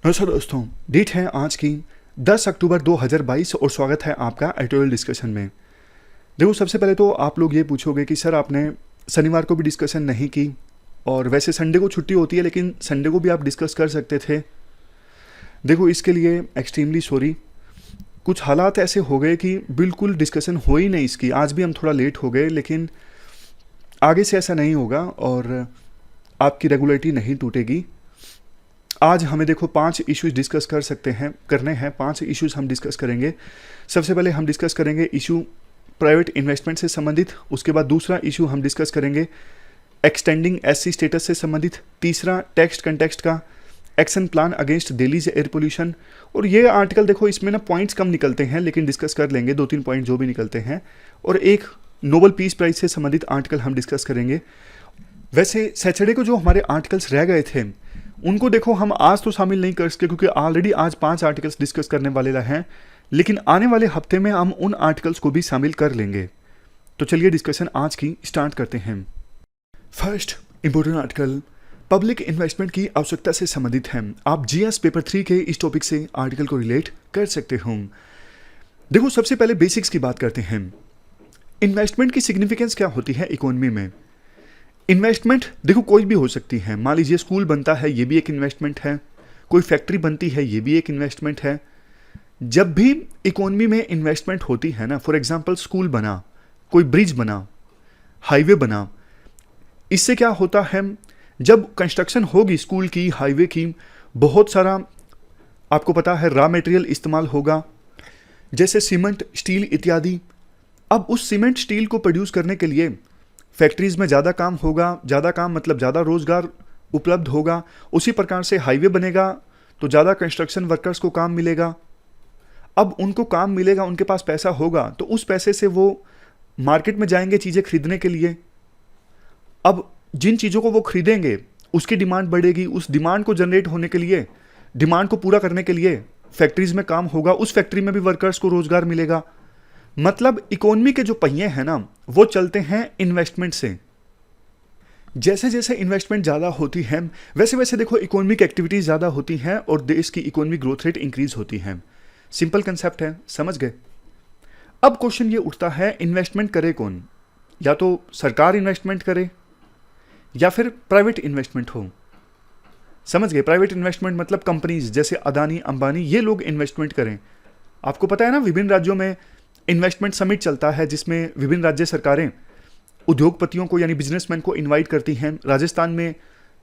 नमस्कार दोस्तों, डेट है आज की 10 अक्टूबर 2022 और स्वागत है आपका एडिटोरियल डिस्कशन में। देखो, सबसे पहले तो आप लोग ये पूछोगे कि सर आपने शनिवार को भी डिस्कशन नहीं की और वैसे संडे को छुट्टी होती है लेकिन संडे को भी आप डिस्कस कर सकते थे। देखो, इसके लिए एक्सट्रीमली सॉरी। कुछ हालात ऐसे हो गए कि बिल्कुल डिस्कशन हो ही नहीं इसकी। आज भी हम थोड़ा लेट हो गए लेकिन आगे से ऐसा नहीं होगा और आपकी रेगुलरिटी नहीं टूटेगी। आज हमें देखो 5 इश्यूज डिस्कस करने हैं। 5 इश्यूज हम डिस्कस करेंगे। सबसे पहले हम डिस्कस करेंगे इशू प्राइवेट इन्वेस्टमेंट से संबंधित। उसके बाद दूसरा इशू हम डिस्कस करेंगे एक्सटेंडिंग एससी स्टेटस से संबंधित। तीसरा टेक्स्ट कंटेक्स्ट का action plan against Delhi's air pollution. और ये आर्टिकल देखो, इसमें ना पॉइंट्स कम निकलते हैं लेकिन डिस्कस कर लेंगे 2-3 पॉइंट जो भी निकलते हैं। और एक नोबेल पीस प्राइज से संबंधित आर्टिकल हम डिस्कस करेंगे। वैसे सैटरडे को जो हमारे आर्टिकल्स रह गए थे उनको देखो हम आज तो शामिल नहीं कर सके क्योंकि ऑलरेडी आज 5 आर्टिकल्स डिस्कस करने वाले हैं, लेकिन आने वाले हफ्ते में हम उन आर्टिकल्स को भी शामिल कर लेंगे। तो चलिए डिस्कशन आज की स्टार्ट करते हैं। First important article public investment की आवश्यकता से संबंधित है। आप जीएस पेपर 3 के इस टॉपिक से आर्टिकल को रिलेट कर सकते हो। देखो, सबसे पहले बेसिक्स की बात करते हैं। इन्वेस्टमेंट की सिग्निफिकेंस क्या होती है इकोनॉमी में। इन्वेस्टमेंट देखो कोई भी हो सकती है। मान लीजिए स्कूल बनता है, ये भी एक इन्वेस्टमेंट है। कोई फैक्ट्री बनती है, ये भी एक इन्वेस्टमेंट है। जब भी इकोनॉमी में इन्वेस्टमेंट होती है ना, फॉर एग्जांपल स्कूल बना, कोई ब्रिज बना, हाईवे बना, इससे क्या होता है, जब कंस्ट्रक्शन होगी स्कूल की, हाईवे की, बहुत सारा आपको पता है रॉ मटेरियल इस्तेमाल होगा, जैसे सीमेंट, स्टील इत्यादि। अब उस सीमेंट स्टील को प्रोड्यूस करने के लिए फैक्ट्रीज में ज़्यादा काम होगा। ज़्यादा काम मतलब ज़्यादा रोजगार उपलब्ध होगा। उसी प्रकार से हाईवे बनेगा तो ज़्यादा कंस्ट्रक्शन वर्कर्स को काम मिलेगा। अब उनको काम मिलेगा, उनके पास पैसा होगा तो उस पैसे से वो मार्केट में जाएंगे चीज़ें खरीदने के लिए। अब जिन चीज़ों को वो खरीदेंगे उसकी डिमांड बढ़ेगी। उस डिमांड को जनरेट होने के लिए, डिमांड को पूरा करने के लिए फैक्ट्रीज में काम होगा। उस फैक्ट्री में भी वर्कर्स को रोजगार मिलेगा। मतलब इकोनॉमी के जो पहिए हैं ना, वो चलते हैं इन्वेस्टमेंट से। जैसे जैसे इन्वेस्टमेंट ज़्यादा होती है वैसे वैसे देखो इकोनॉमिक एक्टिविटीज़ ज़्यादा होती हैं और देश की इकोनॉमिक ग्रोथ रेट इंक्रीज होती है। सिंपल कंसेप्ट है, समझ गए। अब क्वेश्चन ये उठता है, इन्वेस्टमेंट करे कौन? या तो सरकार इन्वेस्टमेंट करे या फिर प्राइवेट इन्वेस्टमेंट हो। समझ गए। प्राइवेट इन्वेस्टमेंट मतलब कंपनीज जैसे अदानी, अंबानी, ये लोग इन्वेस्टमेंट करें। आपको पता है ना, विभिन्न राज्यों में इन्वेस्टमेंट समिट चलता है जिसमें विभिन्न राज्य सरकारें उद्योगपतियों को यानी बिजनेसमैन को इनवाइट करती हैं। राजस्थान में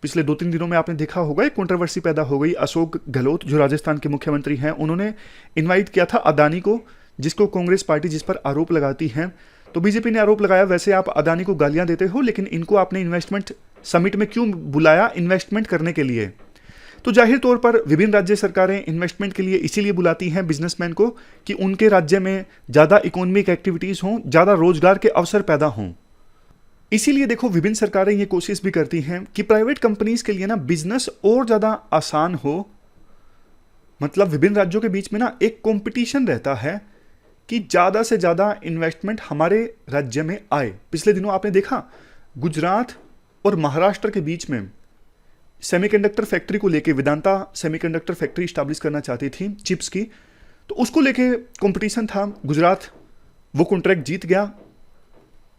पिछले 2-3 दिनों में आपने देखा होगा एक कंट्रोवर्सी पैदा हो गई। अशोक गहलोत जो राजस्थान के मुख्यमंत्री हैं, उन्होंने इनवाइट किया था अदानी को, जिसको कांग्रेस पार्टी जिस पर आरोप लगाती है। तो बीजेपी ने आरोप लगाया, वैसे आप अदानी को गालियां देते हो लेकिन इनको आपने इन्वेस्टमेंट समिट में क्यों बुलाया? इन्वेस्टमेंट करने के लिए। तो जाहिर तौर पर विभिन्न राज्य सरकारें इन्वेस्टमेंट के लिए इसीलिए बुलाती हैं बिजनेसमैन को कि उनके राज्य में ज़्यादा इकोनॉमिक एक्टिविटीज़ हों, ज़्यादा रोजगार के अवसर पैदा हों। इसीलिए देखो विभिन्न सरकारें ये कोशिश भी करती हैं कि प्राइवेट कंपनीज के लिए ना बिजनेस और ज़्यादा आसान हो। मतलब विभिन्न राज्यों के बीच में ना एक कंपटीशन रहता है कि ज़्यादा से ज़्यादा इन्वेस्टमेंट हमारे राज्य में आए। पिछले दिनों आपने देखा गुजरात और महाराष्ट्र के बीच में सेमीकंडक्टर फैक्ट्री को लेके वेदांता सेमीकंडक्टर फैक्ट्री स्टैब्लिश करना चाहती थी चिप्स की, तो उसको लेके कंपटीशन था। गुजरात वो कॉन्ट्रैक्ट जीत गया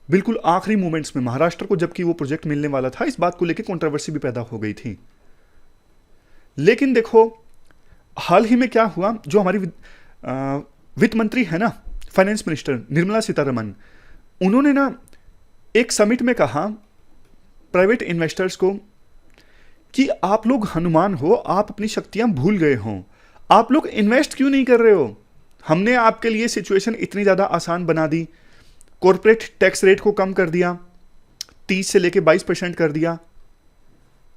बिल्कुल आखिरी मोमेंट्स में महाराष्ट्र को, जबकि वो प्रोजेक्ट मिलने वाला था। इस बात को लेके कंट्रोवर्सी भी पैदा हो गई थी। लेकिन देखो हाल ही में क्या हुआ, जो हमारी वित्त मंत्री है ना, फाइनेंस मिनिस्टर निर्मला सीतारमन, उन्होंने ना एक समिट में कहा प्राइवेट इन्वेस्टर्स को कि आप लोग हनुमान हो, आप अपनी शक्तियां भूल गए हो, आप लोग इन्वेस्ट क्यों नहीं कर रहे हो? हमने आपके लिए सिचुएशन इतनी ज़्यादा आसान बना दी। कॉर्पोरेट टैक्स रेट को कम कर दिया, 30 से लेके 22% कर दिया।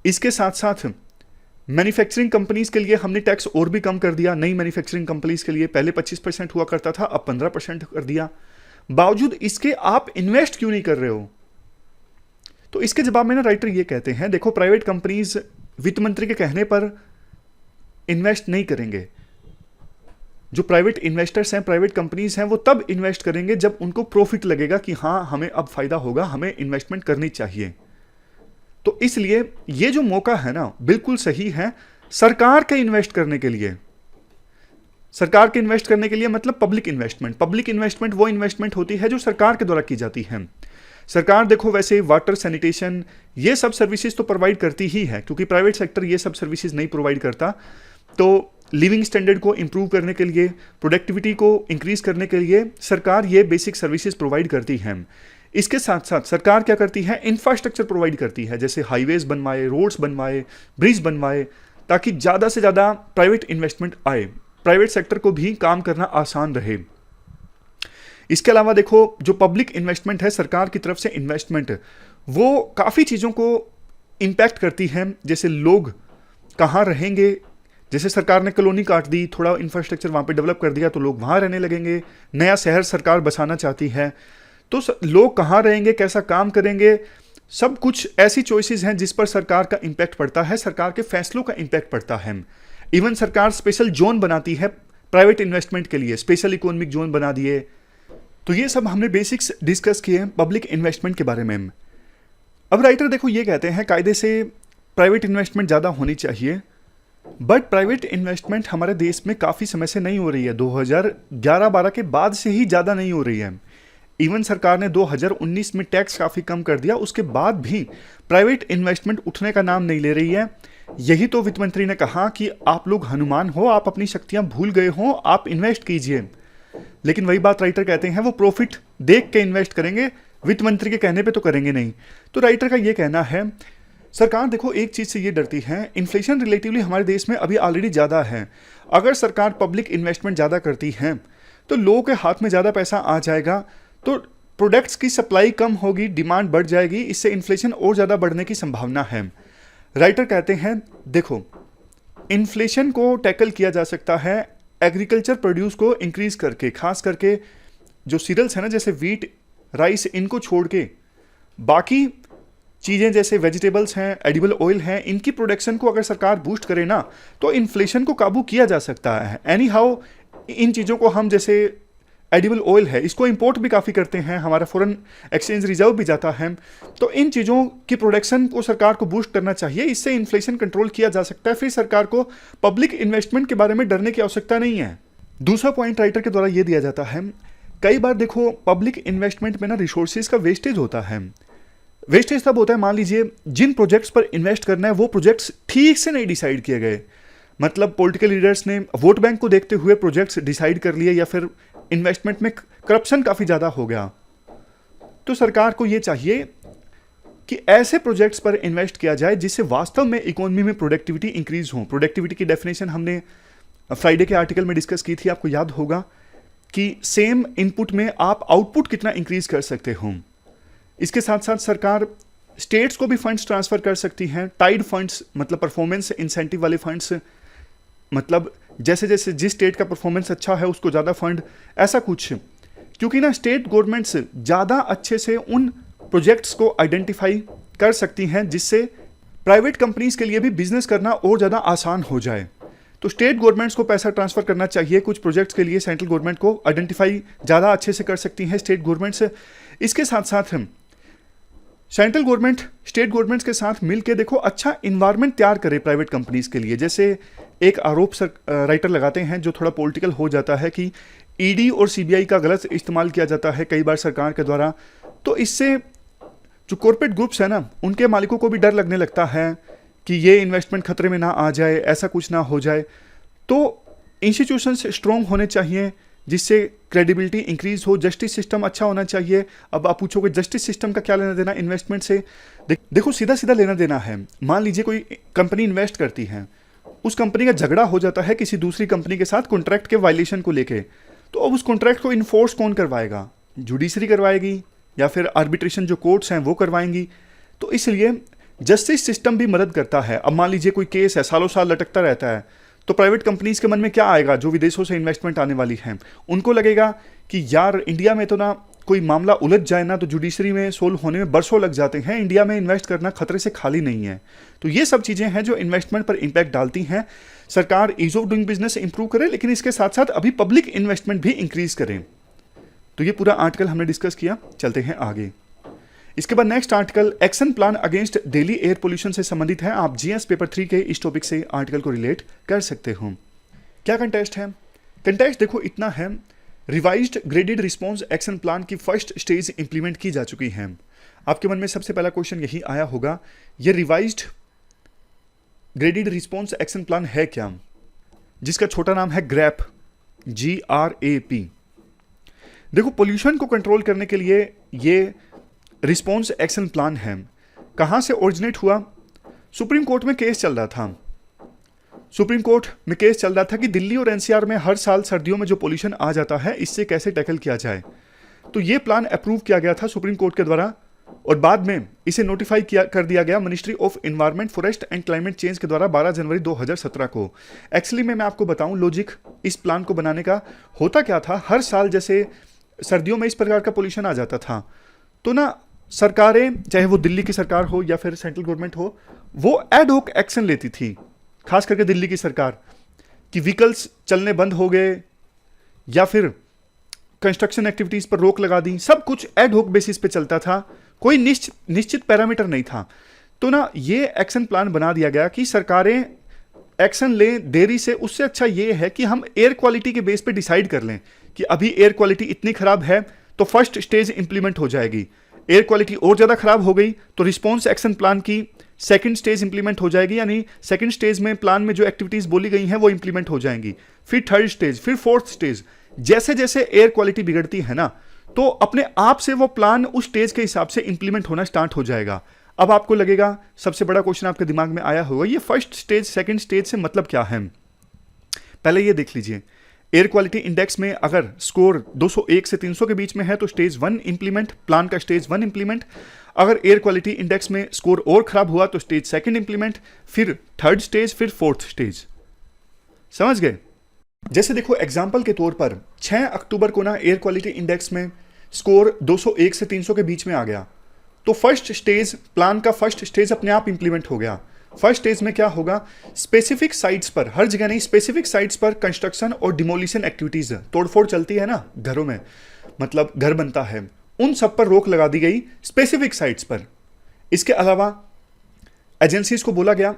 इसके साथ साथ मैन्युफैक्चरिंग कंपनीज के लिए हमने टैक्स और भी कम कर दिया। नई मैन्युफैक्चरिंग कंपनीज के लिए पहले 25% हुआ करता था, अब 15% कर दिया। बावजूद इसके आप इन्वेस्ट क्यों नहीं कर रहे हो? तो इसके जवाब में ना राइटर ये कहते हैं, देखो प्राइवेट कंपनीज वित्त मंत्री के कहने पर इन्वेस्ट नहीं करेंगे। जो प्राइवेट इन्वेस्टर्स हैं, प्राइवेट कंपनीज हैं, वो तब इन्वेस्ट करेंगे जब उनको प्रॉफिट लगेगा कि हाँ हमें अब फायदा होगा, हमें इन्वेस्टमेंट करनी चाहिए। तो इसलिए ये जो मौका है ना बिल्कुल सही है। सरकार के इन्वेस्ट करने के लिए, सरकार के इन्वेस्ट करने के लिए मतलब पब्लिक इन्वेस्टमेंट। पब्लिक इन्वेस्टमेंट वो इन्वेस्टमेंट होती है जो सरकार के द्वारा की जाती है। सरकार देखो वैसे वाटर, सैनिटेशन, ये सब सर्विसेज तो प्रोवाइड करती ही है, क्योंकि प्राइवेट सेक्टर ये सब सर्विसेज नहीं प्रोवाइड करता। तो लिविंग स्टैंडर्ड को इंप्रूव करने के लिए, प्रोडक्टिविटी को इंक्रीज करने के लिए सरकार ये बेसिक सर्विसेज प्रोवाइड करती है। इसके साथ साथ सरकार क्या करती है, इंफ्रास्ट्रक्चर प्रोवाइड करती है, जैसे हाईवेज बनवाए, रोड्स बनवाए, ब्रिज बनवाए, ताकि ज़्यादा से ज़्यादा प्राइवेट इन्वेस्टमेंट आए, प्राइवेट सेक्टर को भी काम करना आसान रहे। इसके अलावा देखो जो पब्लिक इन्वेस्टमेंट है, सरकार की तरफ से इन्वेस्टमेंट, वो काफ़ी चीज़ों को इम्पैक्ट करती है। जैसे लोग कहाँ रहेंगे, जैसे सरकार ने कॉलोनी काट दी, थोड़ा इंफ्रास्ट्रक्चर वहाँ पे डेवलप कर दिया तो लोग वहाँ रहने लगेंगे। नया शहर सरकार बसाना चाहती है तो लोग कहाँ रहेंगे, कैसा काम करेंगे, सब कुछ ऐसी चॉइसेस हैं जिस पर सरकार का इम्पैक्ट पड़ता है, सरकार के फैसलों का इम्पैक्ट पड़ता है। इवन सरकार स्पेशल जोन बनाती है प्राइवेट इन्वेस्टमेंट के लिए, स्पेशल इकोनॉमिक जोन बना दिए। तो ये सब हमने बेसिक्स डिस्कस किए हैं पब्लिक इन्वेस्टमेंट के बारे में। अब राइटर देखो ये कहते हैं कायदे से प्राइवेट इन्वेस्टमेंट ज़्यादा होनी चाहिए, बट प्राइवेट इन्वेस्टमेंट हमारे देश में काफ़ी समय से नहीं हो रही है। 2011-12 के बाद से ही ज़्यादा नहीं हो रही है। इवन सरकार ने 2019 में टैक्स काफ़ी कम कर दिया, उसके बाद भी प्राइवेट इन्वेस्टमेंट उठने का नाम नहीं ले रही है। यही तो वित्त मंत्री ने कहा कि आप लोग हनुमान हो, आप अपनी शक्तियां भूल गए हो, आप इन्वेस्ट कीजिए। लेकिन वही बात राइटर कहते हैं, वो प्रॉफिट देख के इन्वेस्ट करेंगे, वित्त मंत्री के कहने पे तो करेंगे नहीं। तो राइटर का ये कहना है, सरकार देखो एक चीज़ से ये डरती है, इन्फ्लेशन रिलेटिवली हमारे देश में अभी ऑलरेडी ज़्यादा है। अगर सरकार पब्लिक इन्वेस्टमेंट ज़्यादा करती है तो लोगों के हाथ में ज़्यादा पैसा आ जाएगा, तो प्रोडक्ट्स की सप्लाई कम होगी, डिमांड बढ़ जाएगी, इससे इन्फ्लेशन और ज़्यादा बढ़ने की संभावना है। राइटर कहते हैं देखो इन्फ्लेशन को टैकल किया जा सकता है एग्रीकल्चर प्रोड्यूस को इंक्रीज करके, खास करके जो सीरियल्स है ना, जैसे वीट, राइस, इनको छोड़ के बाकी चीज़ें जैसे वेजिटेबल्स हैं, एडिबल ऑयल हैं, इनकी प्रोडक्शन को अगर सरकार बूस्ट करे ना तो इन्फ्लेशन को काबू किया जा सकता है। एनी हाउ इन चीज़ों को हम, जैसे एडिबल ऑयल है, इसको इंपोर्ट भी काफ़ी करते हैं, हमारा फॉरेन एक्सचेंज रिजर्व भी जाता है, तो इन चीज़ों की प्रोडक्शन को सरकार को बूस्ट करना चाहिए, इससे इन्फ्लेशन कंट्रोल किया जा सकता है। फिर सरकार को पब्लिक इन्वेस्टमेंट के बारे में डरने की आवश्यकता नहीं है। दूसरा पॉइंट राइटर के द्वारा ये दिया जाता है, कई बार देखो पब्लिक इन्वेस्टमेंट में ना रिसोर्सेज का वेस्टेज होता है। वेस्टेज तब होता है, मान लीजिए जिन प्रोजेक्ट्स पर इन्वेस्ट करना है वो प्रोजेक्ट्स ठीक से नहीं डिसाइड किए गए, मतलब पॉलिटिकल लीडर्स ने वोट बैंक को देखते हुए प्रोजेक्ट्स डिसाइड कर लिए, या फिर इन्वेस्टमेंट में करप्शन काफ़ी ज़्यादा हो गया। तो सरकार को ये चाहिए कि ऐसे प्रोजेक्ट्स पर इन्वेस्ट किया जाए जिससे वास्तव में इकोनॉमी में प्रोडक्टिविटी इंक्रीज हो। प्रोडक्टिविटी की डेफिनेशन हमने फ्राइडे के आर्टिकल में डिस्कस की थी, आपको याद होगा कि सेम इनपुट में आप आउटपुट कितना इंक्रीज कर सकते हो। इसके साथ साथ सरकार स्टेट्स को भी फंड्स ट्रांसफर कर सकती हैं, टाइड फंड्स मतलब परफॉर्मेंस इंसेंटिव वाले फंड्स, मतलब जैसे जैसे जिस स्टेट का परफॉर्मेंस अच्छा है उसको ज़्यादा फंड, ऐसा कुछ। क्योंकि ना स्टेट गवर्नमेंट्स ज़्यादा अच्छे से उन प्रोजेक्ट्स को आइडेंटिफाई कर सकती हैं जिससे प्राइवेट कंपनीज के लिए भी बिजनेस करना और ज़्यादा आसान हो जाए। तो स्टेट गवर्नमेंट्स को पैसा ट्रांसफर करना चाहिए कुछ प्रोजेक्ट्स के लिए, सेंट्रल गवर्नमेंट को आइडेंटिफाई ज़्यादा अच्छे से कर सकती हैं स्टेट गवर्नमेंट्स। इसके साथ साथ हम सेंट्रल गवर्नमेंट स्टेट गवर्नमेंट्स के साथ मिलकर देखो अच्छा इन्वायरमेंट तैयार करे प्राइवेट कंपनीज के लिए। जैसे एक आरोप राइटर लगाते हैं जो थोड़ा पॉलिटिकल हो जाता है कि ईडी और सीबीआई का गलत इस्तेमाल किया जाता है कई बार सरकार के द्वारा, तो इससे जो कॉर्पोरेट ग्रुप्स है ना उनके मालिकों को भी डर लगने लगता है कि ये इन्वेस्टमेंट खतरे में ना आ जाए, ऐसा कुछ ना हो जाए। तो इंस्टीट्यूशंस स्ट्रॉन्ग होने चाहिए जिससे क्रेडिबिलिटी इंक्रीज हो, जस्टिस सिस्टम अच्छा होना चाहिए। अब आप पूछोगे जस्टिस सिस्टम का क्या लेना देना इन्वेस्टमेंट से? देखो सीधा सीधा लेना देना है। मान लीजिए कोई कंपनी इन्वेस्ट करती है, उस कंपनी का झगड़ा हो जाता है किसी दूसरी कंपनी के साथ कॉन्ट्रैक्ट के वायलेशन को लेके, तो अब उस कॉन्ट्रैक्ट को इन्फोर्स कौन करवाएगा? जुडिशरी करवाएगी या फिर आर्बिट्रेशन जो कोर्ट्स हैं वो करवाएंगी। तो इसलिए जस्टिस सिस्टम भी मदद करता है। अब मान लीजिए कोई केस है सालों साल लटकता रहता है, तो प्राइवेट कंपनीज के मन में क्या आएगा? जो विदेशों से इन्वेस्टमेंट आने वाली हैं उनको लगेगा कि यार इंडिया में तो ना कोई मामला उलझ जाए ना तो जुडिशरी में सोल्व होने में बरसों लग जाते हैं, इंडिया में इन्वेस्ट करना खतरे से खाली नहीं है। तो ये सब चीज़ें हैं जो इन्वेस्टमेंट पर इम्पैक्ट डालती हैं। सरकार ease of doing business improve करे, लेकिन इसके साथ साथ अभी पब्लिक इन्वेस्टमेंट भी इंक्रीज करें। तो ये पूरा आर्टिकल हमने डिस्कस किया, चलते हैं आगे। इसके बाद next article action plan against Delhi air pollution से संबंधित है। आप जीएस पेपर 3 के इस टॉपिक से आर्टिकल को रिलेट कर सकते हो। क्या कंटेक्स्ट है? कंटेक्स्ट देखो इतना है, revised graded response action plan की फर्स्ट स्टेज इंप्लीमेंट की जा चुकी है। आपके मन में सबसे पहला क्वेश्चन यही आया होगा, ये revised graded response action plan है क्या, जिसका छोटा नाम है ग्रैप, GRAP। देखो पोल्यूशन को कंट्रोल करने के लिए ये रिस्पॉन्स एक्शन प्लान है। कहां से ओरिजिनेट हुआ? सुप्रीम कोर्ट में केस चल रहा था। सुप्रीम कोर्ट में केस चल रहा था कि दिल्ली और एनसीआर में हर साल सर्दियों में जो पोल्यूशन आ जाता है, इससे कैसे टैकल किया जाए। तो ये प्लान अप्रूव किया गया था सुप्रीम कोर्ट के द्वारा, और बाद में इसे नोटिफाई कर दिया गया ministry of environment, forest and climate change के द्वारा 12 जनवरी 2017 को। एक्चुअली में मैं आपको बताऊं लॉजिक इस प्लान को बनाने का होता क्या था। हर साल जैसे सर्दियों में इस प्रकार का पोल्यूशन आ जाता था, तो ना सरकारें, चाहे वो दिल्ली की सरकार हो या फिर सेंट्रल गवर्नमेंट हो, वो एड होक एक्शन लेती थी। खास करके दिल्ली की सरकार कि व्हीकल्स चलने बंद हो गए या फिर कंस्ट्रक्शन एक्टिविटीज पर रोक लगा दी। सब कुछ एड होक बेसिस पे चलता था, कोई निश्चित पैरामीटर नहीं था। तो ना ये एक्शन प्लान बना दिया गया कि सरकारें एक्शन लें देरी से, उससे अच्छा ये है कि हम एयर क्वालिटी के बेस पे डिसाइड कर लें कि अभी एयर क्वालिटी इतनी खराब है तो फर्स्ट स्टेज इंप्लीमेंट हो जाएगी। एयर क्वालिटी और ज़्यादा खराब हो गई तो रिस्पॉन्स एक्शन प्लान की सेकंड स्टेज इंप्लीमेंट हो जाएगी, यानी सेकंड स्टेज में प्लान में जो एक्टिविटीज बोली गई हैं वो इंप्लीमेंट हो जाएंगी। फिर थर्ड स्टेज, फिर फोर्थ स्टेज। जैसे जैसे एयर क्वालिटी बिगड़ती है ना, तो अपने आप से वो प्लान उस स्टेज के हिसाब से इंप्लीमेंट होना स्टार्ट हो जाएगा। अब आपको लगेगा, सबसे बड़ा क्वेश्चन आपके दिमाग में आया होगा, ये फर्स्ट स्टेज सेकंड स्टेज से मतलब क्या है। पहले ये देख लीजिए, एयर क्वालिटी इंडेक्स में अगर स्कोर 201 से 300 के बीच में है तो स्टेज 1 इंप्लीमेंट, प्लान का स्टेज 1 इंप्लीमेंट। अगर एयर क्वालिटी इंडेक्स में स्कोर और खराब हुआ तो स्टेज सेकंड इंप्लीमेंट, फिर थर्ड स्टेज, फिर फोर्थ स्टेज। समझ गए? जैसे देखो एग्जाम्पल के तौर पर 6 अक्टूबर को ना एयर क्वालिटी इंडेक्स में स्कोर 201 से 300 के बीच में आ गया, तो फर्स्ट स्टेज, प्लान का फर्स्ट स्टेज अपने आप इंप्लीमेंट हो गया। फर्स्ट स्टेज में क्या होगा, स्पेसिफिक साइट्स पर, हर जगह नहीं, स्पेसिफिक साइट्स पर कंस्ट्रक्शन और डिमोलिशन एक्टिविटीज, तोड़फोड़ चलती है ना घरों में, मतलब घर बनता है, उन सब पर रोक लगा दी गई स्पेसिफिक साइट्स पर। इसके अलावा एजेंसीज को बोला गया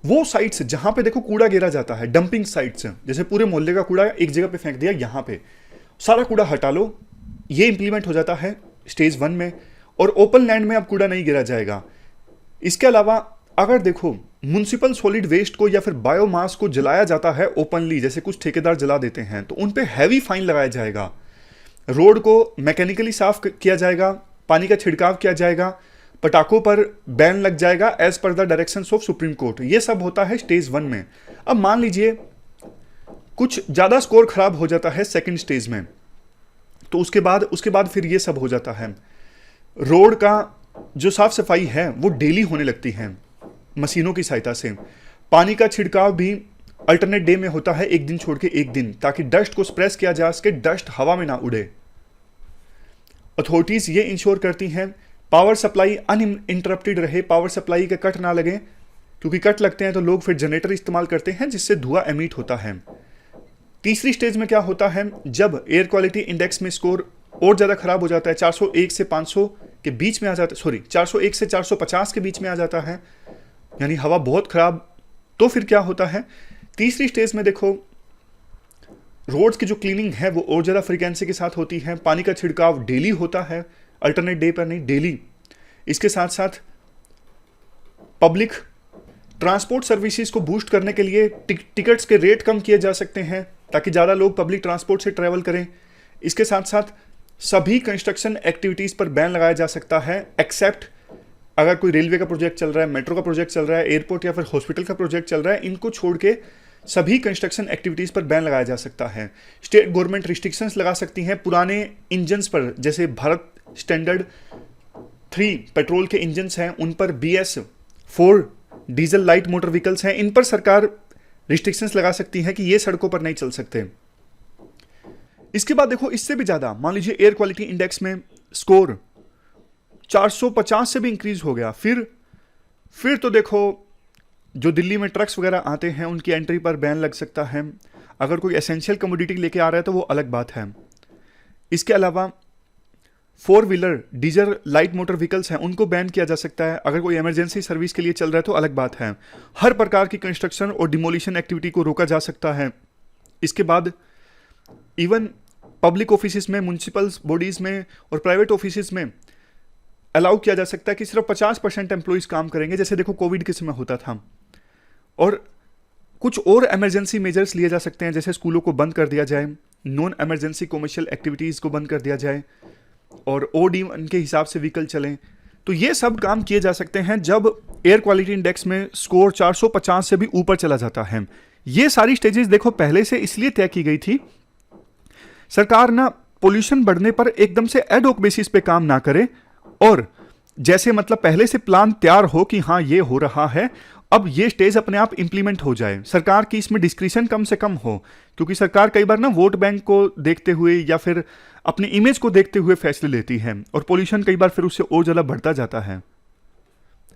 वो साइट्स जहां पे देखो कूड़ा गिरा जाता है, डंपिंग साइट्स, जैसे पूरे मोहल्ले का कूड़ा एक जगह पे फेंक दिया, यहां पे सारा कूड़ा हटा लो, ये इंप्लीमेंट हो जाता है स्टेज 1 में। और ओपन लैंड में अब कूड़ा नहीं गिरा जाएगा। इसके अलावा अगर देखो म्युनिसिपल सॉलिड वेस्ट को या फिर बायोमास को जलाया जाता है ओपनली, जैसे कुछ ठेकेदार जला देते हैं, तो उन पे हैवी फाइन लगाया जाएगा। रोड को मैकेनिकली साफ किया जाएगा, पानी का छिड़काव किया जाएगा, पटाखों पर बैन लग जाएगा as per the directions of supreme court. ये सब होता है स्टेज 1 में। अब मान लीजिए कुछ ज्यादा स्कोर खराब हो जाता है सेकंड स्टेज में, तो उसके बाद फिर ये सब हो जाता है। रोड का जो साफ सफाई है वो डेली होने लगती है मशीनों की सहायता से। पानी का छिड़काव भी अल्टरनेट डे में होता है, एक दिन छोड़ के एक दिन, ताकि डस्ट को स्प्रेस किया जा सके, डस्ट हवा में ना उड़े। अथॉरिटीज ये इंश्योर करती हैं पावर सप्लाई अनइंटरप्टेड रहे, पावर सप्लाई के कट ना लगे, क्योंकि कट लगते हैं तो लोग फिर जनरेटर इस्तेमाल करते हैं जिससे धुआं एमिट होता है। तीसरी स्टेज में क्या होता है, जब एयर क्वालिटी इंडेक्स में स्कोर और ज्यादा खराब हो जाता है, 401 से 500 के बीच में आ जाता है, 401 से 450 के बीच में आ जाता है, यानी हवा बहुत खराब, तो फिर क्या होता है, तीसरी स्टेज में देखो रोड्स की जो क्लीनिंग है वो और ज्यादा फ्रीक्वेंसी के साथ होती है, पानी का छिड़काव डेली होता है, अल्टरनेट डे पर नहीं, डेली। इसके साथ साथ पब्लिक ट्रांसपोर्ट सर्विसेज को बूस्ट करने के लिए टिकट्स के रेट कम किए जा सकते हैं ताकि ज़्यादा लोग पब्लिक ट्रांसपोर्ट से ट्रैवल करें। इसके साथ साथ सभी कंस्ट्रक्शन एक्टिविटीज़ पर बैन लगाया जा सकता है, एक्सेप्ट अगर कोई रेलवे का प्रोजेक्ट चल रहा है, मेट्रो का प्रोजेक्ट चल रहा है, एयरपोर्ट या फिर हॉस्पिटल का प्रोजेक्ट चल रहा है, इनको छोड़ के सभी कंस्ट्रक्शन एक्टिविटीज़ पर बैन लगाया जा सकता है। स्टेट गवर्नमेंट रिस्ट्रिक्शंस लगा सकती हैं पुराने इंजन्स पर, जैसे भारत स्टैंडर्ड 3 पेट्रोल के इंजन्स हैं उन पर, BS4 diesel light motor vehicles हैं, इन पर सरकार रिस्ट्रिक्शंस लगा सकती है कि ये सड़कों पर नहीं चल सकते। इसके बाद देखो इससे भी ज़्यादा, मान लीजिए एयर क्वालिटी इंडेक्स में स्कोर 450 से भी इंक्रीज हो गया, फिर तो देखो जो दिल्ली में ट्रक्स वगैरह आते हैं उनकी एंट्री पर बैन लग सकता है। अगर कोई एसेंशियल कमोडिटी लेके आ रहा है तो वो अलग बात है। इसके अलावा four wheeler diesel light motor vehicles हैं उनको बैन किया जा सकता है। अगर कोई इमरजेंसी सर्विस के लिए चल रहा है तो अलग बात है। हर प्रकार की कंस्ट्रक्शन और डिमोलिशन एक्टिविटी को रोका जा सकता है। इसके बाद इवन पब्लिक ऑफिस में, म्यूनिसिपल बॉडीज में और प्राइवेट ऑफिस में अलाउ किया जा सकता है कि सिर्फ 50% एम्प्लॉइज काम करेंगे, जैसे देखो कोविड के समय होता था। और कुछ और इमरजेंसी मेजर्स लिए जा सकते हैं, जैसे स्कूलों को बंद कर दिया जाए, नॉन इमरजेंसी कमर्शियल एक्टिविटीज़ को बंद कर दिया जाए और OD1 के हिसाब से व्हीकल चलें। तो ये सब काम किए जा सकते हैं जब एयर क्वालिटी इंडेक्स में स्कोर 450 से भी ऊपर चला जाता है। ये सारी स्टेजेस देखो पहले से इसलिए तय की गई थी, सरकार ना पोल्यूशन बढ़ने पर एकदम से एड हॉक बेसिस पे काम ना करे, और जैसे मतलब पहले से प्लान तैयार हो कि हाँ ये हो रहा है, अब ये स्टेज अपने आप इंप्लीमेंट हो जाए, सरकार की इसमें डिस्क्रिशन कम से कम हो। क्योंकि सरकार कई बार ना वोट बैंक को देखते हुए या फिर अपनी इमेज को देखते हुए फैसले लेती है, और पोल्यूशन कई बार फिर उससे और ज़्यादा बढ़ता जाता है।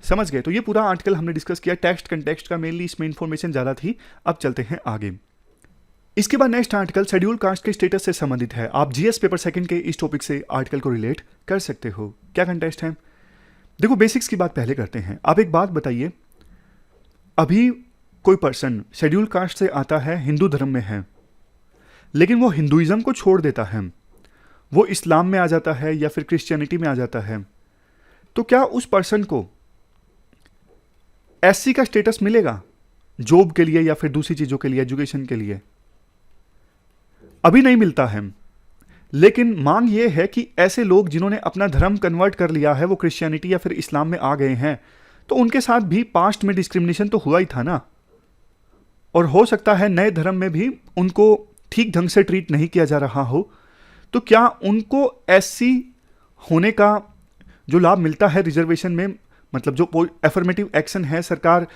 समझ गए? तो ये पूरा आर्टिकल हमने डिस्कस किया टेक्स्ट कंटेक्स्ट का, मेनली इसमें इंफॉर्मेशन ज़्यादा थी। अब चलते हैं आगे। इसके बाद नेक्स्ट आर्टिकल शेड्यूल कास्ट के स्टेटस से संबंधित है। आप जीएस पेपर सेकंड के इस टॉपिक से आर्टिकल को रिलेट कर सकते हो। क्या कंटेस्ट है? देखो बेसिक्स की बात पहले करते हैं। आप एक बात बताइए, अभी कोई पर्सन शेड्यूल कास्ट से आता है, हिंदू धर्म में है, लेकिन वो हिंदुइज्म को छोड़ देता है, वो इस्लाम में आ जाता है या फिर क्रिश्चियनिटी में आ जाता है, तो क्या उस पर्सन को एससी का स्टेटस मिलेगा जॉब के लिए या फिर दूसरी चीजों के लिए, एजुकेशन के लिए? अभी नहीं मिलता है। लेकिन मांग ये है कि ऐसे लोग जिन्होंने अपना धर्म कन्वर्ट कर लिया है, वो क्रिश्चियनिटी या फिर इस्लाम में आ गए हैं, तो उनके साथ भी पास्ट में डिस्क्रिमिनेशन तो हुआ ही था ना, और हो सकता है नए धर्म में भी उनको ठीक ढंग से ट्रीट नहीं किया जा रहा हो। तो क्या उनको एससी होने का जो लाभ मिलता है रिजर्वेशन में, मतलब जो एफर्मेटिव एक्शन है, सरकार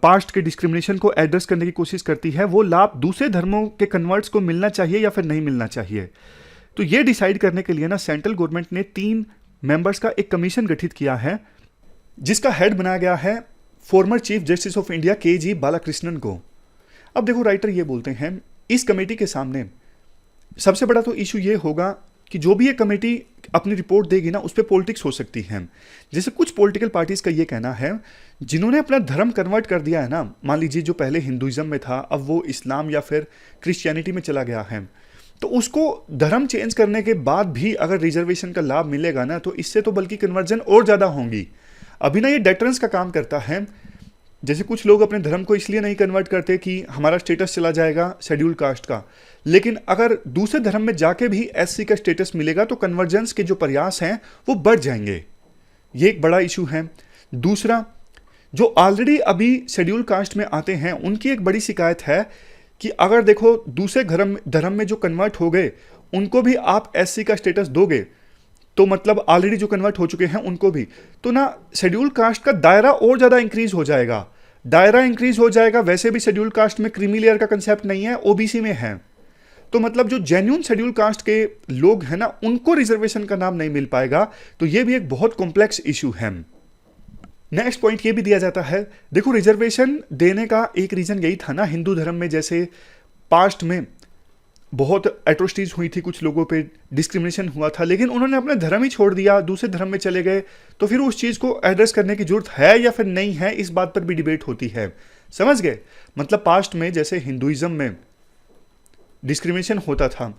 पास्ट के डिस्क्रिमिनेशन को एड्रेस करने की कोशिश करती है, वो लाभ दूसरे धर्मों के कन्वर्ट्स को मिलना चाहिए या फिर नहीं मिलना चाहिए? तो ये डिसाइड करने के लिए ना सेंट्रल गवर्नमेंट ने 3 मेंबर्स का एक कमीशन गठित किया है, जिसका हेड बनाया गया है farmer chief justice of India KG Balakrishnan को। अब देखो राइटर ये बोलते हैं, इस कमेटी के सामने सबसे बड़ा तो इशू ये होगा कि जो भी ये कमेटी अपनी रिपोर्ट देगी ना, उस पर पॉलिटिक्स हो सकती है। जैसे कुछ पॉलिटिकल पार्टीज का ये कहना है, जिन्होंने अपना धर्म कन्वर्ट कर दिया है ना, मान लीजिए जो पहले हिंदुइज्म में था अब वो इस्लाम या फिर क्रिश्चियनिटी में चला गया है, तो उसको धर्म चेंज करने के बाद भी अगर रिजर्वेशन का लाभ मिलेगा ना, तो इससे तो बल्कि कन्वर्जन और ज़्यादा होंगी। अभी ना ये डेटरेंस का काम करता है। जैसे कुछ लोग अपने धर्म को इसलिए नहीं कन्वर्ट करते कि हमारा स्टेटस चला जाएगा शेड्यूल कास्ट का, लेकिन अगर दूसरे धर्म में जाके भी एससी का स्टेटस मिलेगा तो कन्वर्जेंस के जो प्रयास हैं वो बढ़ जाएंगे। ये एक बड़ा इशू है। दूसरा, जो ऑलरेडी अभी शेड्यूल कास्ट में आते हैं उनकी एक बड़ी शिकायत है कि अगर देखो दूसरे धर्म में जो कन्वर्ट हो गए उनको भी आप एससी का स्टेटस दोगे, तो मतलब ऑलरेडी जो कन्वर्ट हो चुके हैं उनको भी, तो ना शेड्यूल कास्ट का दायरा और ज़्यादा इंक्रीज हो जाएगा। दायरा इंक्रीज हो जाएगा। वैसे भी शेड्यूल कास्ट में क्रीमी लेयर का कंसेप्ट नहीं है, ओबीसी में है। तो मतलब जो जेन्युइन शेड्यूल कास्ट के लोग हैं ना, उनको रिजर्वेशन का नाम नहीं मिल पाएगा। तो ये भी एक बहुत कॉम्प्लेक्स इशू है। नेक्स्ट पॉइंट ये भी दिया जाता है, देखो रिजर्वेशन देने का एक रीजन यही था ना, हिंदू धर्म में जैसे पास्ट में बहुत एट्रोसिटीज हुई थी, कुछ लोगों पे डिस्क्रिमिनेशन हुआ था, लेकिन उन्होंने अपना धर्म ही छोड़ दिया, दूसरे धर्म में चले गए, तो फिर उस चीज़ को एड्रेस करने की जरूरत है या फिर नहीं है, इस बात पर भी डिबेट होती है। समझ गए? मतलब पास्ट में जैसे हिंदुइज्म में डिस्क्रिमिनेशन होता था,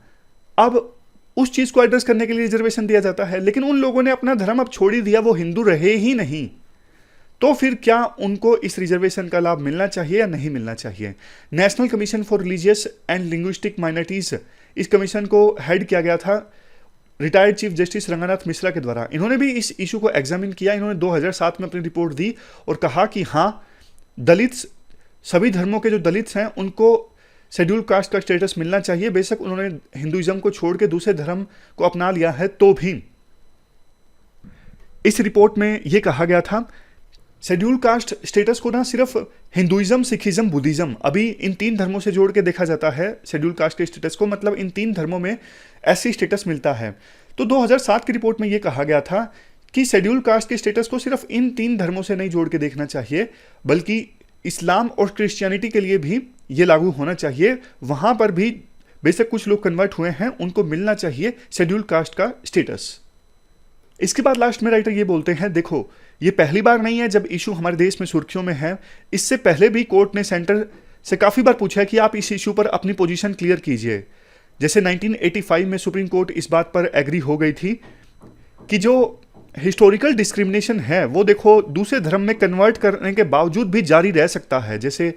अब उस चीज़ को एड्रेस करने के लिए रिजर्वेशन दिया जाता है, लेकिन उन लोगों ने अपना धर्म अब छोड़ ही दिया, वो हिंदू रहे ही नहीं, तो फिर क्या उनको इस रिजर्वेशन का लाभ मिलना चाहिए या नहीं मिलना चाहिए? National commission for religious and linguistic minorities, इस कमीशन को हेड किया गया था retired chief justice Ranganath Mishra के द्वारा। इन्होंने भी इस इशू को एग्जामिन किया। इन्होंने 2007 में अपनी रिपोर्ट दी और कहा कि हाँ, दलित, सभी धर्मों के जो दलित हैं उनको शेड्यूल कास्ट का स्टेटस मिलना चाहिए, बेशक उन्होंने हिंदुइज्म को छोड़ के दूसरे धर्म को अपना लिया है तो भी। इस रिपोर्ट में यह कहा गया था शेड्यूल कास्ट स्टेटस को ना सिर्फ हिंदुइज्म, सिखिज्म, बुद्धिज्म, अभी इन 3 धर्मों से जोड़ के देखा जाता है शेड्यूल कास्ट के स्टेटस को, मतलब इन 3 धर्मों में ऐसी स्टेटस मिलता है। तो 2007 की रिपोर्ट में यह कहा गया था कि शेड्यूल कास्ट के स्टेटस को सिर्फ इन 3 धर्मों से नहीं जोड़ के देखना चाहिए, बल्कि इस्लाम और क्रिश्चियनिटी के लिए भी ये लागू होना चाहिए। वहां पर भी बेशक कुछ लोग कन्वर्ट हुए हैं, उनको मिलना चाहिए शेड्यूल कास्ट का स्टेटस। इसके बाद लास्ट में राइटर ये बोलते हैं, देखो ये पहली बार नहीं है जब इशू हमारे देश में सुर्खियों में है। इससे पहले भी कोर्ट ने सेंटर से काफ़ी बार पूछा है कि आप इस इशू पर अपनी पोजीशन क्लियर कीजिए। जैसे 1985 में सुप्रीम कोर्ट इस बात पर एग्री हो गई थी कि जो हिस्टोरिकल डिस्क्रिमिनेशन है वो देखो दूसरे धर्म में कन्वर्ट करने के बावजूद भी जारी रह सकता है। जैसे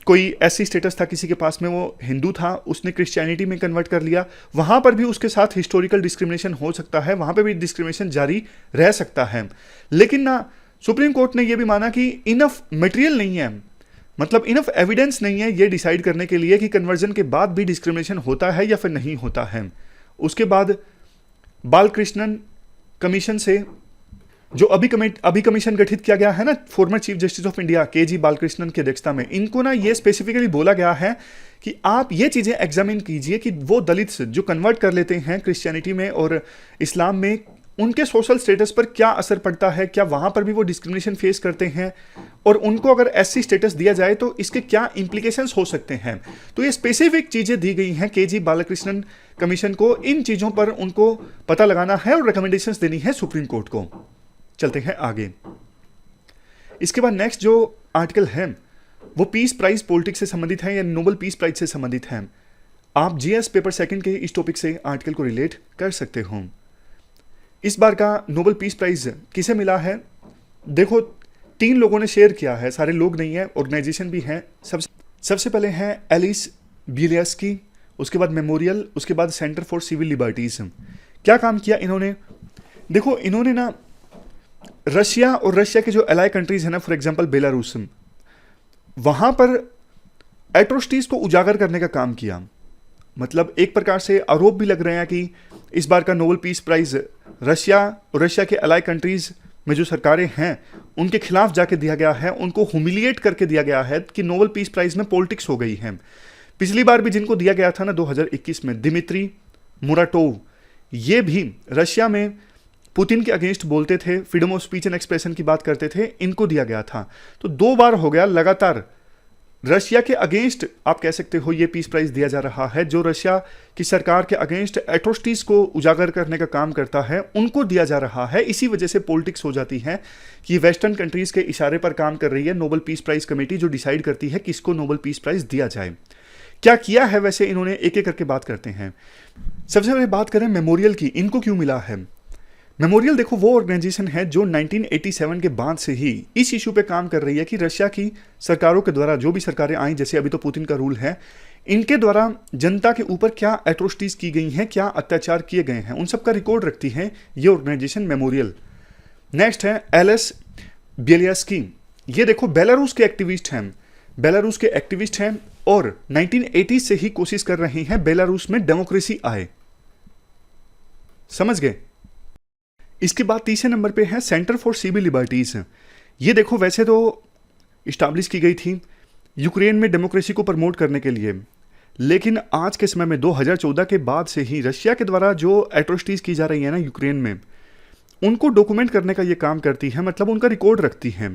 कोई ऐसी स्टेटस था किसी के पास में, वो हिंदू था, उसने क्रिश्चियनिटी में कन्वर्ट कर लिया, वहां पर भी उसके साथ हिस्टोरिकल डिस्क्रिमिनेशन हो सकता है, वहां पर भी डिस्क्रिमिनेशन जारी रह सकता है। लेकिन ना सुप्रीम कोर्ट ने यह भी माना कि इनफ मटेरियल नहीं है, मतलब इनफ एविडेंस नहीं है ये डिसाइड करने के लिए कि कन्वर्जन के बाद भी डिस्क्रिमिनेशन होता है या फिर नहीं होता है। उसके बाद बालकृष्णन कमीशन से जो अभी कमीशन गठित किया गया है ना, former chief justice of India के.जी. बालकृष्णन की अध्यक्षता में, इनको ना ये स्पेसिफिकली बोला गया है कि आप ये चीज़ें एग्जामिन कीजिए कि वो दलित जो कन्वर्ट कर लेते हैं क्रिश्चियनिटी में और इस्लाम में, उनके सोशल स्टेटस पर क्या असर पड़ता है, क्या वहाँ पर भी वो डिस्क्रिमिनेशन फेस करते हैं, और उनको अगर एससी स्टेटस दिया जाए तो इसके क्या इम्प्लीकेशंस हो सकते हैं। तो ये स्पेसिफिक चीज़ें दी गई हैं के.जी. बालकृष्णन कमीशन को, इन चीज़ों पर उनको पता लगाना है और रिकमेंडेशंस देनी है सुप्रीम कोर्ट को। चलते हैं आगे। इसके बाद नेक्स्ट जो आर्टिकल है वो पीस प्राइज पॉलिटिक्स से संबंधित है या नोबेल पीस प्राइज से संबंधित है। आप जीएस पेपर सेकंड के इस टॉपिक से आर्टिकल को रिलेट कर सकते हो। इस बार का नोबेल पीस प्राइज किसे मिला है? देखो 3 लोगों ने शेयर किया है, सारे लोग नहीं है, ऑर्गेनाइजेशन भी है। सबसे पहले है एलिस बिलियस्की, उसके बाद मेमोरियल, उसके बाद सेंटर फॉर सिविल लिबर्टीज। क्या काम किया इन्होंने? देखो इन्होंने ना रशिया और रशिया के जो एलाई कंट्रीज है ना, फॉर एग्जांपल बेलारूस, वहां पर एट्रोसिटीज को उजागर करने का काम किया। मतलब एक प्रकार से आरोप भी लग रहे हैं कि इस बार का नोबेल पीस प्राइज रशिया और रशिया के एलाई कंट्रीज में जो सरकारें हैं उनके खिलाफ जाके दिया गया है, उनको ह्यूमिलिएट करके दिया गया है कि नोबेल पीस प्राइज में पॉलिटिक्स हो गई है। पिछली बार भी जिनको दिया गया था ना 2021 में, दिमित्री मुराटोव, ये भी रशिया में पुतिन के अगेंस्ट बोलते थे, freedom of speech and expression की बात करते थे, इनको दिया गया था। तो 2 बार हो गया लगातार रशिया के अगेंस्ट, आप कह सकते हो, ये पीस प्राइज दिया जा रहा है। जो रशिया की सरकार के अगेंस्ट एट्रोसिटीज को उजागर करने का काम करता है उनको दिया जा रहा है। इसी वजह से पॉलिटिक्स हो जाती है कि वेस्टर्न कंट्रीज के इशारे पर काम कर रही है नोबेल पीस प्राइज कमेटी, जो डिसाइड करती है किसको नोबेल पीस प्राइज दिया जाए। क्या किया है वैसे इन्होंने, एक एक करके बात करते हैं। सबसे पहले बात करें मेमोरियल की, इनको क्यों मिला है? मेमोरियल देखो वो ऑर्गेनाइजेशन है जो 1987 के बाद से ही इस इशू पे काम कर रही है कि रशिया की सरकारों के द्वारा, जो भी सरकारें आई, जैसे अभी तो पुतिन का रूल है, इनके द्वारा जनता के ऊपर क्या एट्रोसिटीज की गई हैं, क्या अत्याचार किए गए हैं, उन सब का रिकॉर्ड रखती है ये ऑर्गेनाइजेशन मेमोरियल। नेक्स्ट है एलिस बिलियस्की, ये देखो बेलारूस के एक्टिविस्ट हैं, बेलारूस के एक्टिविस्ट हैं और 1980 से ही कोशिश कर रहे हैं बेलारूस में डेमोक्रेसी आए। समझ गए? इसके बाद तीसरे नंबर पे है सेंटर फॉर सिविल लिबर्टीज। ये देखो वैसे तो इस्टाब्लिश की गई थी यूक्रेन में डेमोक्रेसी को प्रमोट करने के लिए, लेकिन आज के समय में 2014 के बाद से ही रशिया के द्वारा जो एट्रोसिटीज की जा रही है ना यूक्रेन में, उनको डॉक्यूमेंट करने का ये काम करती है, मतलब उनका रिकॉर्ड रखती है।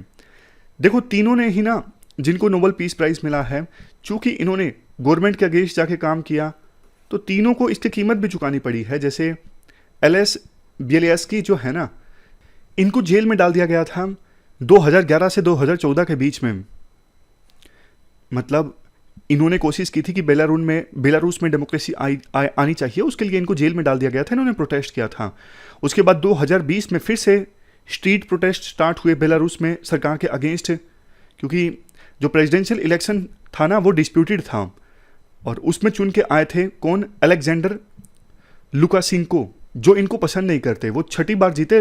देखो तीनों ने ही ना जिनको नोबेल पीस प्राइज मिला है, चूंकि इन्होंने गवर्नमेंट के अगेंस्ट जाके काम किया तो तीनों को इसकी कीमत भी चुकानी पड़ी है। जैसे एलिस बिलियस्की जो है ना, इनको जेल में डाल दिया गया था 2011 से 2014 के बीच में। मतलब इन्होंने कोशिश की थी कि बेलारूस में डेमोक्रेसी आनी चाहिए, उसके लिए इनको जेल में डाल दिया गया था, इन्होंने प्रोटेस्ट किया था। उसके बाद 2020 में फिर से स्ट्रीट प्रोटेस्ट स्टार्ट हुए बेलारूस में सरकार के अगेंस्ट, क्योंकि जो प्रेसिडेंशियल इलेक्शन था ना वो डिस्प्यूटेड था और उसमें चुन के आए थे कौन? अलेक्जेंडर लुकाशेंको, जो इनको पसंद नहीं करते। वो 6ठी बार जीते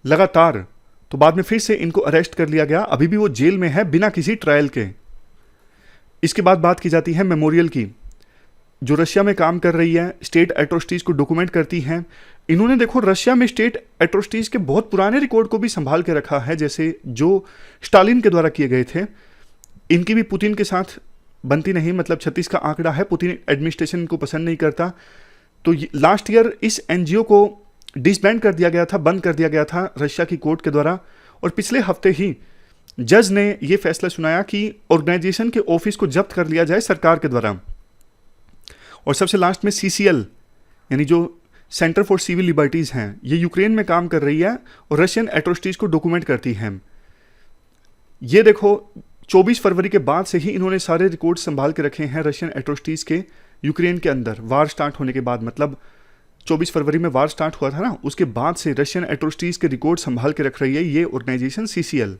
लगातार, तो बाद में फिर से इनको अरेस्ट कर लिया गया, अभी भी वो जेल में है बिना किसी ट्रायल के। इसके बाद बात की जाती है मेमोरियल की, जो रशिया में काम कर रही है, स्टेट एट्रोसिटीज को डॉक्यूमेंट करती है। इन्होंने देखो रशिया में स्टेट एट्रोसिटीज के बहुत पुराने रिकॉर्ड को भी संभाल के रखा है, जैसे जो स्टालिन के द्वारा किए गए थे। इनकी भी पुतिन के साथ बनती नहीं, मतलब 36 का आंकड़ा है, पुतिन एडमिनिस्ट्रेशन इनको पसंद नहीं करता। तो लास्ट ईयर इस एनजीओ को डिसबैंड कर दिया गया था, बंद कर दिया गया था रशिया की कोर्ट के द्वारा, और पिछले हफ्ते ही जज ने यह फैसला सुनाया कि ऑर्गेनाइजेशन के ऑफिस को जब्त कर लिया जाए सरकार के द्वारा। और सबसे लास्ट में सीसीएल, यानी जो सेंटर फॉर सिविल लिबर्टीज़ हैं, ये यूक्रेन में काम कर रही है और रशियन एट्रोसिटीज़ को डॉक्यूमेंट करती हैं। ये देखो 24 फरवरी के बाद से ही इन्होंने सारे रिकॉर्ड संभाल के रखे हैं रशियन एट्रोसिटीज़ के यूक्रेन के अंदर। वार स्टार्ट होने के बाद, मतलब 24 फरवरी में वार स्टार्ट हुआ था ना, उसके बाद से रशियन एट्रोसिटीज़ के रिकॉर्ड संभाल के रख रही है ये ऑर्गेनाइजेशन CCL।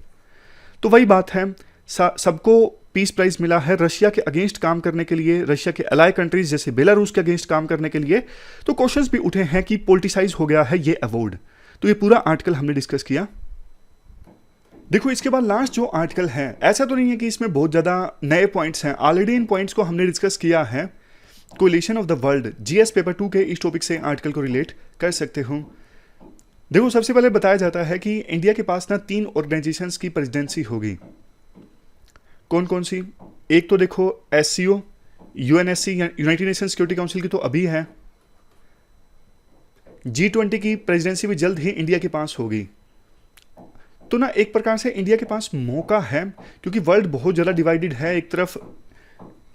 तो वही बात है, सबको पीस प्राइज मिला है रशिया के अगेंस्ट काम करने के लिए, रशिया के अलाइ कंट्रीज जैसे बेलारूस के अगेंस्ट काम करने के लिए। तो क्वेश्चंस भी उठे हैं कि पॉलिटिसाइज हो गया है ये अवार्ड। तो ये पूरा आर्टिकल हमने डिस्कस किया। देखो इसके बाद लास्ट जो आर्टिकल है, ऐसा तो नहीं है कि इसमें बहुत ज़्यादा नए पॉइंट्स हैं, ऑलरेडी इन पॉइंट्स को हमने डिस्कस किया है। Collision of the world, GS paper 2 के इस टॉपिक से आर्टिकल को रिलेट कर सकते हो। देखो सबसे पहले बताया जाता है कि इंडिया के पास ना 3 ऑर्गेनाइजेशंस की प्रेसिडेंसी होगी। कौन कौन सी? एक तो देखो SCO, UNSC United nation security council की तो अभी है। G20 की प्रेसिडेंसी भी जल्द ही इंडिया के पास होगी। तो ना एक प्रकार से इंडिया के पास मौका है, क्योंकि वर्ल्ड बहुत ज़्यादा डिवाइडेड है। एक तरफ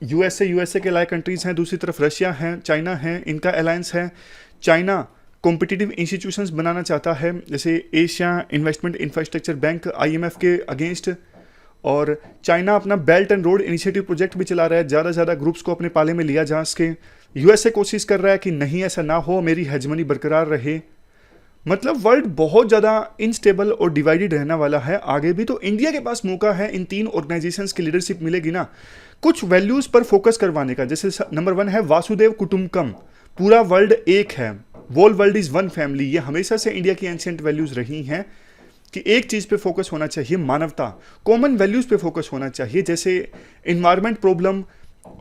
USA के अलाइ कंट्रीज़ हैं, दूसरी तरफ रशिया है, चाइना है, इनका अलायंस है। चाइना कॉम्पिटिटिव इंस्टीट्यूशंस बनाना चाहता है, जैसे Asia investment infrastructure bank IMF के अगेंस्ट। और चाइना अपना belt and road initiative project भी चला रहा है, ज़्यादा से ज़्यादा ग्रुप्स को अपने पाले में लिया जा सके। USA कोशिश कर रहा है कि नहीं ऐसा ना हो, मेरी हेजमनी बरकरार रहे। मतलब वर्ल्ड बहुत ज़्यादा इनस्टेबल और डिवाइडेड रहने वाला है आगे भी। तो इंडिया के पास मौका है, इन 3 ऑर्गेनाइजेशंस की लीडरशिप मिलेगी ना, कुछ वैल्यूज़ पर फोकस करवाने का। जैसे नंबर 1 है वासुदेव कुटुंबकम, पूरा वर्ल्ड एक है, वोल वर्ल्ड इज़ वन फैमिली। ये हमेशा से इंडिया की एंशिएंट वैल्यूज़ रही हैं कि एक चीज़ पे फोकस होना चाहिए, मानवता, कॉमन वैल्यूज़ पे फोकस होना चाहिए। जैसे इन्वायरमेंट प्रॉब्लम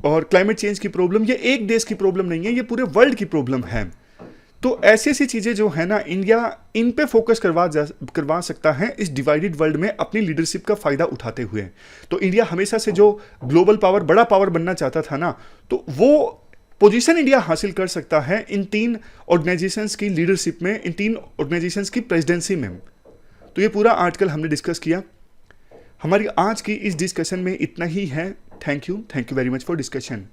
और क्लाइमेट चेंज की प्रॉब्लम, ये एक देश की प्रॉब्लम नहीं है, ये पूरे वर्ल्ड की प्रॉब्लम है। तो ऐसी ऐसी चीज़ें जो है ना, इंडिया इन पे फोकस करवा सकता है इस डिवाइडेड वर्ल्ड में अपनी लीडरशिप का फ़ायदा उठाते हुए। तो इंडिया हमेशा से जो ग्लोबल पावर, बड़ा पावर बनना चाहता था ना, तो वो पोजीशन इंडिया हासिल कर सकता है इन 3 ऑर्गेनाइजेशंस की लीडरशिप में, इन 3 ऑर्गेनाइजेशंस की प्रेसिडेंसी में। तो ये पूरा आर्टिकल हमने डिस्कस किया। हमारी आज की इस डिस्कशन में इतना ही है। Thank you very much for discussion.